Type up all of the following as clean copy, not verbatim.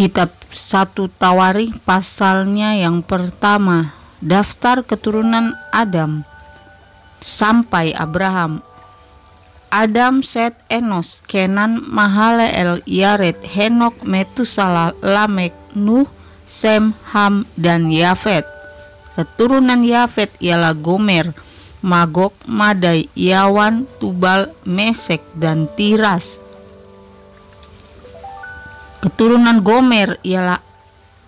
Kitab 1 Tawarikh pasalnya yang pertama. Daftar keturunan Adam sampai Abraham. Adam, Set, Enos, Kenan, Mahalaleel, Yared, Henok, Metusala, Lamek, Nuh, Sem, Ham, dan Yafet. Keturunan Yafet ialah Gomer, Magog, Madai, Yawan, Tubal, Mesek, dan Tiras. Keturunan Gomer ialah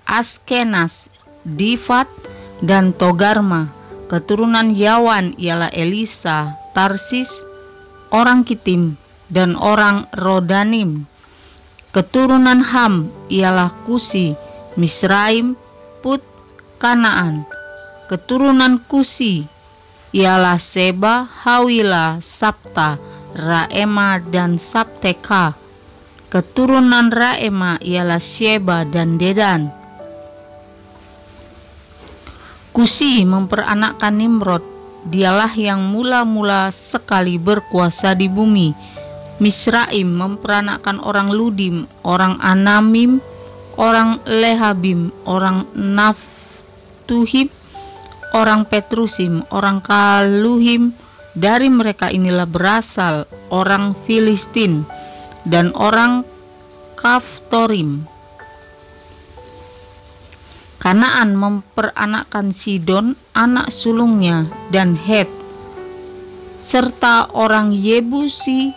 Askenas, Difat, dan Togarma. Keturunan Yawan ialah Elisa, Tarsis, orang Kitim, dan orang Rodanim. Keturunan Ham ialah Kusi, Misraim, Put, Kanaan. Keturunan Kusi ialah Seba, Hawila, Sabta, Raema, dan Sabteka. Keturunan Raema ialah Sheba dan Dedan. Kusi memperanakkan Nimrod, dialah yang mula-mula sekali berkuasa di bumi. Misraim memperanakkan orang Ludim, orang Anamim, orang Lehabim, orang Naftuhim, orang Petrusim, orang Kaluhim. Dari mereka inilah berasal orang Filistin dan orang Kaftorim. Kanaan memperanakkan Sidon, anak sulungnya, dan Het, serta orang Yebusi,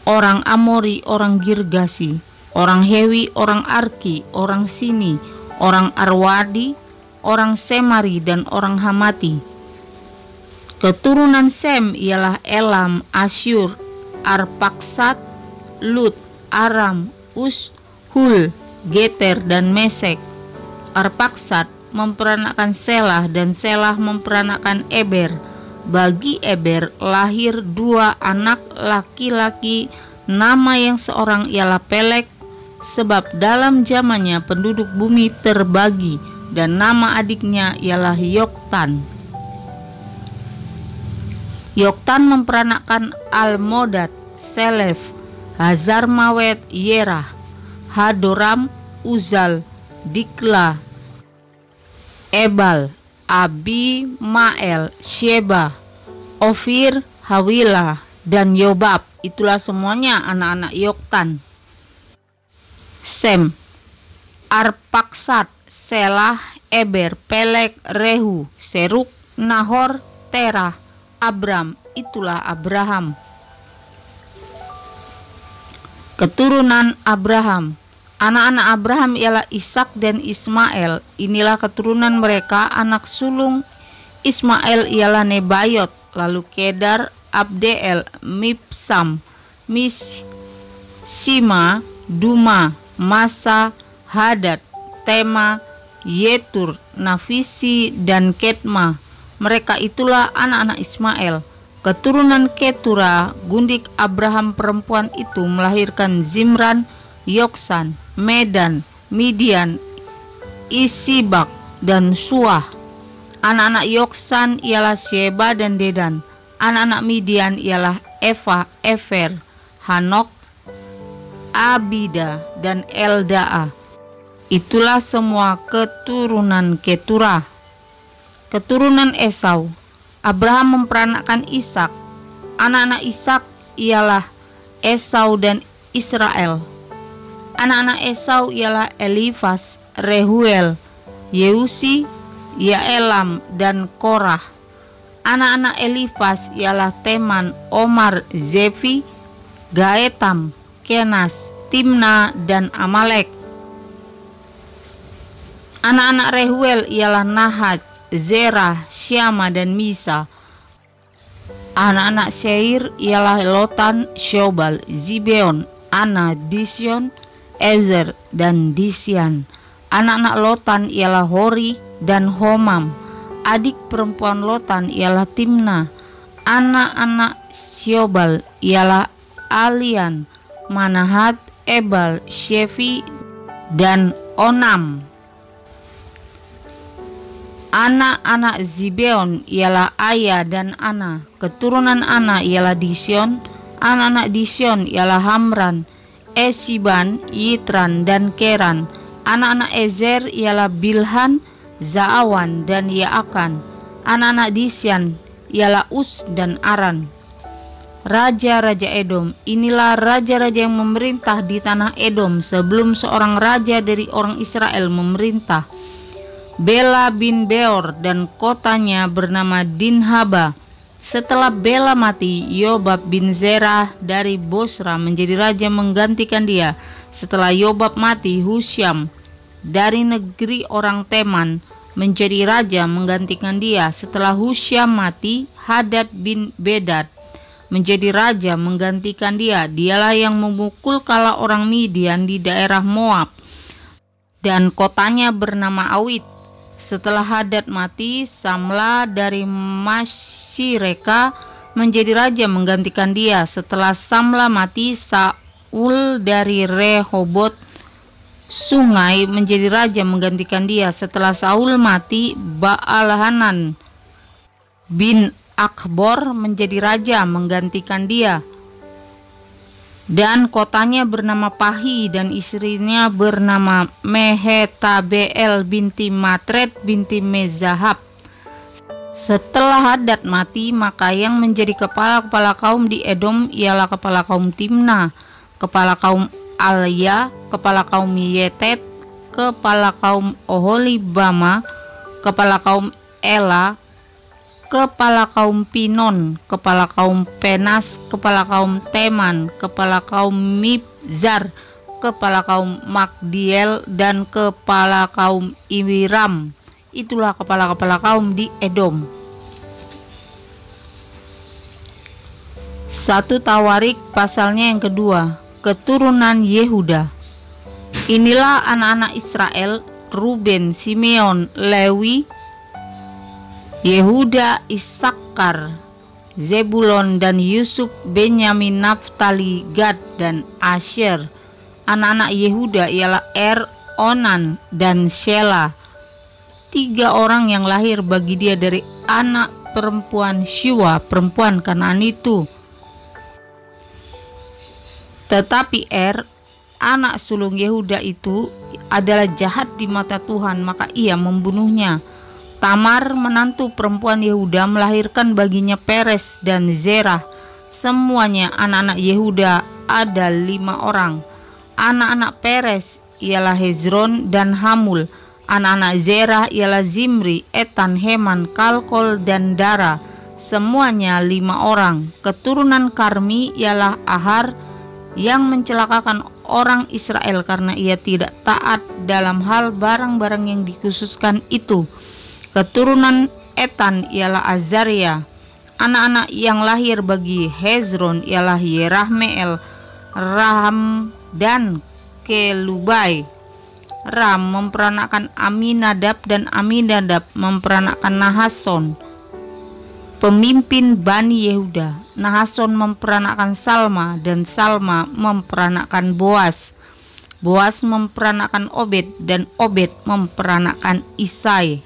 orang Amori, orang Girgasi, orang Hewi, orang Arki, orang Sini, orang Arwadi, orang Semari, dan orang Hamati. Keturunan Sem ialah Elam, Asyur, Arpaksad, Lut, Aram, Us, Hul, Geter, dan Mesek. Arpaksad memperanakkan Selah dan Selah memperanakkan Eber. Bagi Eber lahir 2 anak laki-laki, nama yang seorang ialah Pelek, sebab dalam zamannya penduduk bumi terbagi, dan nama adiknya ialah Yoktan. Yoktan memperanakkan Almodad, Selef, Hazarmawet, Yerah, Hadoram, Uzal, Dikla, Ebal, Abimael, Sheba, Ofir, Hawila, dan Yobab. Itulah semuanya anak-anak Yoktan. Sem, Arpaksad, Selah, Eber, Pelek, Rehu, Seruk, Nahor, Terah, Abram. Itulah Abraham. Keturunan Abraham. Anak-anak Abraham ialah Ishak dan Ismail. Inilah keturunan mereka. Anak sulung Ismail ialah Nebayot, lalu Kedar, Abdeel, Mipsam, Mishima, Duma, Masa, Hadad, Tema, Yetur, Nafisi, dan Ketma. Mereka itulah anak-anak Ismail. Keturunan Ketura, gundik Abraham perempuan itu melahirkan Zimran, Yoksan, Medan, Midian, Isibak, dan Suah. Anak-anak Yoksan ialah Sheba dan Dedan. Anak-anak Midian ialah Eva, Efer, Hanok, Abida, dan Eldaa. Itulah semua keturunan Ketura. Keturunan Esau. Abraham memperanakkan Ishak. Anak-anak Ishak ialah Esau dan Israel. Anak-anak Esau ialah Elifas, Rehuel, Yeusi, Yaelam, dan Korah. Anak-anak Elifas ialah Teman, Omar, Zefi, Gaetam, Kenas, Timna, dan Amalek. Anak-anak Rehuel ialah Nahat, Zerah, Syama, dan Misa. Anak-anak Seir ialah Lotan, Shobal, Zibeon, Ana, Dision, Ezer, dan Disian. Anak-anak Lotan ialah Hori dan Homam. Adik perempuan Lotan ialah Timna. Anak-anak Syobal ialah Alian, Manahat, Ebal, Shefi, dan Onam. Anak-anak Zibeon ialah Aya dan Ana. Keturunan Ana ialah Dision. Anak-anak Dision ialah Hamran, Esiban, Yitran, dan Keran. Anak-anak Ezer ialah Bilhan, Zaawan, dan Yaakan. Anak-anak Disyan ialah Us dan Aran. Raja-raja Edom. Inilah raja-raja yang memerintah di tanah Edom sebelum seorang raja dari orang Israel memerintah. Bela bin Beor dan kotanya bernama Dinhaba. Setelah Bela mati, Yobab bin Zerah dari Bosra menjadi raja menggantikan dia. Setelah Yobab mati, Husyam dari negeri orang Teman menjadi raja menggantikan dia. Setelah Husyam mati, Hadad bin Bedad menjadi raja menggantikan dia. Dialah yang memukul kala orang Midian di daerah Moab, dan kotanya bernama Awit. Setelah Hadad mati, Samla dari Masyireka menjadi raja menggantikan dia. Setelah Samla mati, Saul dari Rehobot Sungai menjadi raja menggantikan dia. Setelah Saul mati, Baal-Hanan bin Akbor menjadi raja menggantikan dia, dan kotanya bernama Pahi, dan istrinya bernama Mehetabeel binti Matred binti Mezahab. Setelah Hadad mati, maka yang menjadi kepala-kepala kaum di Edom ialah kepala kaum Timna, kepala kaum Alya, kepala kaum Yetet, kepala kaum Oholibama, kepala kaum Ela, kepala kaum Pinon, kepala kaum Penas, kepala kaum Teman, kepala kaum Mibzar, kepala kaum Magdiel, dan kepala kaum Iwiram. Itulah kepala-kepala kaum di Edom. 1 Tawarik pasalnya yang kedua. Keturunan Yehuda. Inilah anak-anak Israel: Ruben, Simeon, Lewi, Yehuda, Isakar, Zebulon, dan Yusuf, Benyamin, Naftali, Gad, dan Asher. Anak-anak Yehuda ialah Onan, dan Shela. 3 orang yang lahir bagi dia dari anak perempuan Shua, perempuan Kanaan itu. Tetapi anak sulung Yehuda itu adalah jahat di mata Tuhan, maka ia membunuhnya. Tamar, menantu perempuan Yehuda, melahirkan baginya Peres dan Zerah. Semuanya anak-anak Yehuda ada 5 orang. Anak-anak Peres ialah Hezron dan Hamul. Anak-anak Zerah ialah Zimri, Etan, Heman, Kalkol, dan Dara. Semuanya 5 orang. Keturunan Karmi ialah Ahar, yang mencelakakan orang Israel karena ia tidak taat dalam hal barang-barang yang dikhususkan itu. Keturunan Etan ialah Azaria. Anak-anak yang lahir bagi Hezron ialah Yerahmeel, Raham, dan Kelubai. Ram memperanakkan Aminadab, dan Aminadab memperanakkan Nahason, pemimpin Bani Yehuda. Nahason memperanakkan Salma, dan Salma memperanakkan Boas. Boas memperanakkan Obed, dan Obed memperanakkan Isai.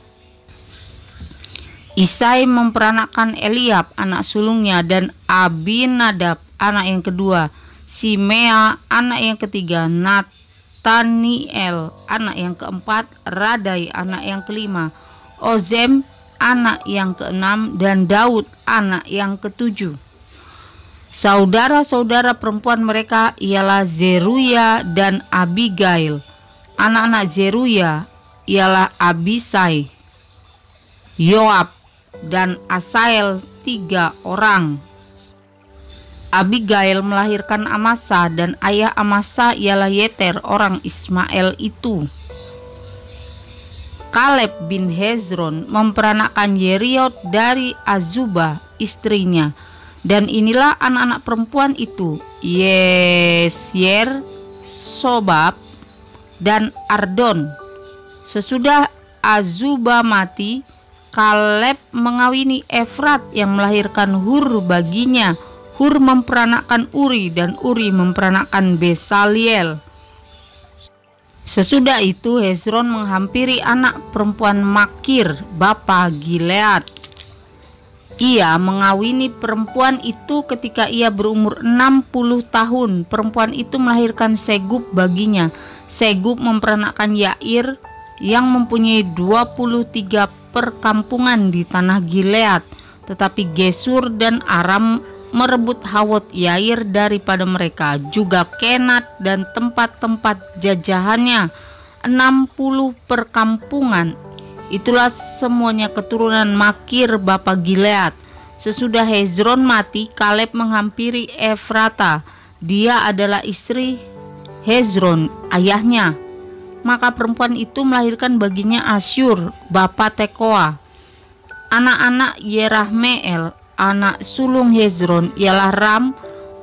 Isai memperanakkan Eliab, anak sulungnya, dan Abinadab, anak yang kedua. Simea, anak yang ketiga. Nataniel, anak yang keempat. Radai, anak yang kelima. Ozem, anak yang keenam. Dan Daud, anak yang ketujuh. Saudara-saudara perempuan mereka ialah Zeruya dan Abigail. Anak-anak Zeruya ialah Abisai, Yoab, dan Asael, 3 orang. Abigail melahirkan Amasa, dan ayah Amasa ialah Yeter, orang Ismael itu. Kaleb bin Hezron memperanakkan Yeriot dari Azubah, istrinya. Dan inilah anak-anak perempuan itu: Yesyer, Sobab, dan Ardon. Sesudah Azubah mati, Kaleb mengawini Efrat yang melahirkan Hur baginya. Hur memperanakkan Uri, dan Uri memperanakkan Besaliel. Sesudah itu Hezron menghampiri anak perempuan Makir, bapa Gilead. Ia mengawini perempuan itu ketika ia berumur 60 tahun. Perempuan itu melahirkan Segub baginya. Segub memperanakkan Yair yang mempunyai 23 perkampungan di tanah Gilead. Tetapi Gesur dan Aram merebut Hawot Yair daripada mereka, juga Kenat dan tempat-tempat jajahannya, 60 perkampungan. Itulah semuanya keturunan Makir bapa Gilead. Sesudah Hezron mati, Kaleb menghampiri Efrata. Dia adalah istri Hezron ayahnya. Maka perempuan itu melahirkan baginya Asyur bapa Tekoa. Anak-anak Yerahmeel, anak sulung Hezron, ialah Ram,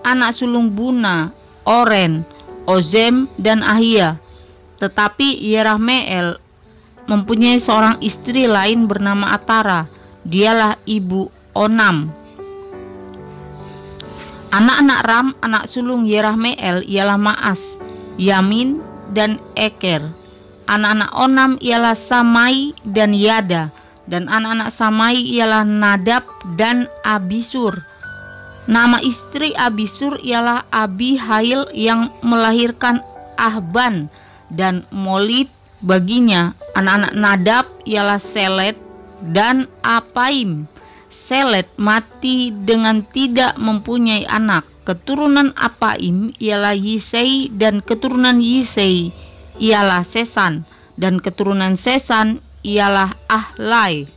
anak sulung Buna, Oren, Ozem, dan Ahia. Tetapi Yerahmeel mempunyai seorang istri lain bernama Atara. Dialah ibu Onam. Anak-anak Ram, anak sulung Yerahmeel, ialah Maas, Yamin, dan Eker. Anak-anak Onam ialah Samai dan Yada. Dan anak-anak Samai ialah Nadab dan Abisur. Nama istri Abisur ialah Abihail yang melahirkan Ahban dan Molid baginya. Anak-anak Nadab ialah Selet dan Apaim. Selet mati dengan tidak mempunyai anak. Keturunan Apaim ialah Yisei, dan keturunan Yisei ialah Sesan, dan keturunan Sesan ialah Ahlai.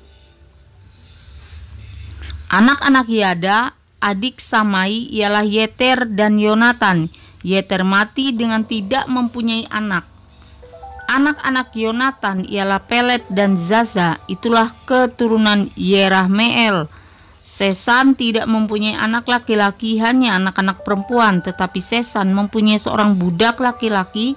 Anak-anak Yada, adik Samai, ialah Yeter dan Yonatan. Yeter mati dengan tidak mempunyai anak. Anak-anak Yonatan ialah Pelet dan Zaza. Itulah keturunan Yerahmeel. Sesan tidak mempunyai anak laki-laki, hanya anak-anak perempuan. Tetapi Sesan mempunyai seorang budak laki-laki,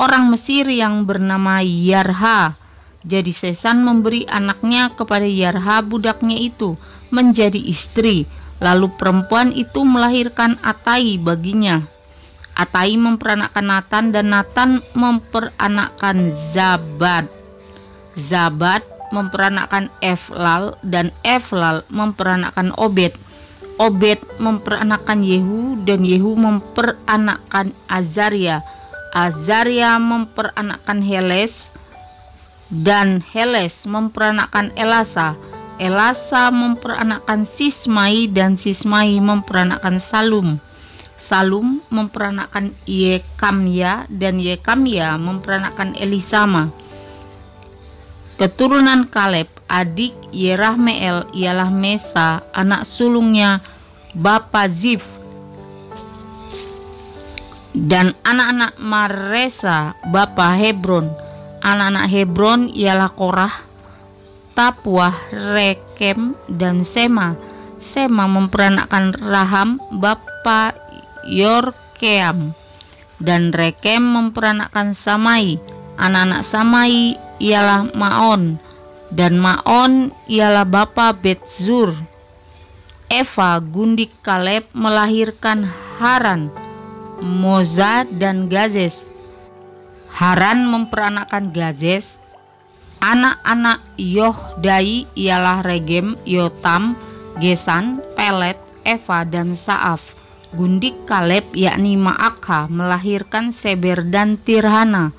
orang Mesir yang bernama Yarha. Jadi Sesan memberi anaknya kepada Yarha budaknya itu menjadi istri. Lalu perempuan itu melahirkan Atai baginya. Atai memperanakkan Natan, dan Natan memperanakkan Zabad. Zabad memperanakkan Eflal, dan Eflal memperanakkan Obed. Obed memperanakkan Yehu, dan Yehu memperanakkan Azaria. Azaria memperanakkan Heles, dan Heles memperanakkan Elasa. Elasa memperanakkan Sismai, dan Sismai memperanakkan Salum. Salum memperanakkan Yekamya, dan Yekamya memperanakkan Elisama. Keturunan Kaleb, adik Yerahmeel, ialah Mesa, anak sulungnya bapa Zif. Dan anak-anak Maresa bapa Hebron. Anak-anak Hebron ialah Korah, Tapuah, Rekem, dan Sema. Sema memperanakkan Raham bapa Yorkeam, dan Rekem memperanakkan Samai. Anak-anak Samai ialah Maon, dan Maon ialah bapa Betzur. Eva gundik Kaleb melahirkan Haran, Moza, dan Gazes. Haran memperanakkan Gazes. Anak-anak Yohdai ialah Regem, Yotam, Gesan, Pelet, Eva, dan Saaf. Gundik Kaleb yakni Maakha melahirkan Seber dan Tirhana.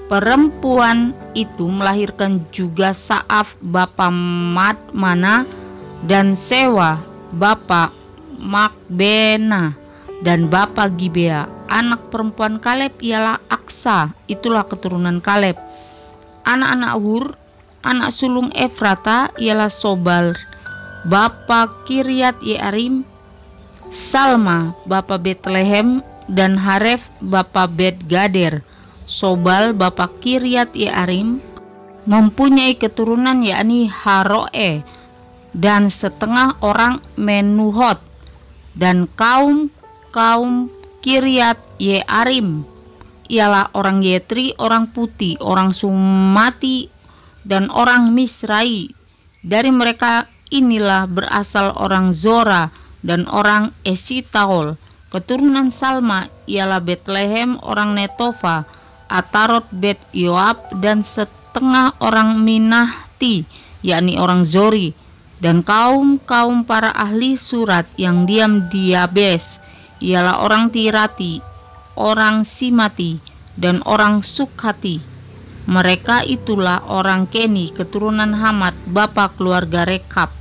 Perempuan itu melahirkan juga Saaf bapa Madmana, dan Sewa bapa Makbena, dan bapa Gibea. Anak perempuan Kaleb ialah Aksa. Itulah keturunan Kaleb. Anak-anak Hur, anak sulung Efrata, ialah Sobal bapa Kiryat Yearim, Salma bapa Betlehem, dan Haref bapa Bet Gader. Sobal bapa Kiryat Yearim mempunyai keturunan yakni Haroe dan setengah orang Menuhot, dan kaum Kiryat Yearim ialah orang Yetri, orang Puti, orang Sumati, dan orang Misrai. Dari mereka inilah berasal orang Zora dan orang Esitaol. Keturunan Salma ialah Betlehem, orang Netofa, Atarot, Bet Yoab, dan setengah orang Minahti, yakni orang Zori. Dan kaum-kaum para ahli surat yang diam di Yabes ialah orang Tirati, orang Simati, dan orang Sukhati. Mereka itulah orang Keni keturunan Hamad bapa keluarga Rekab.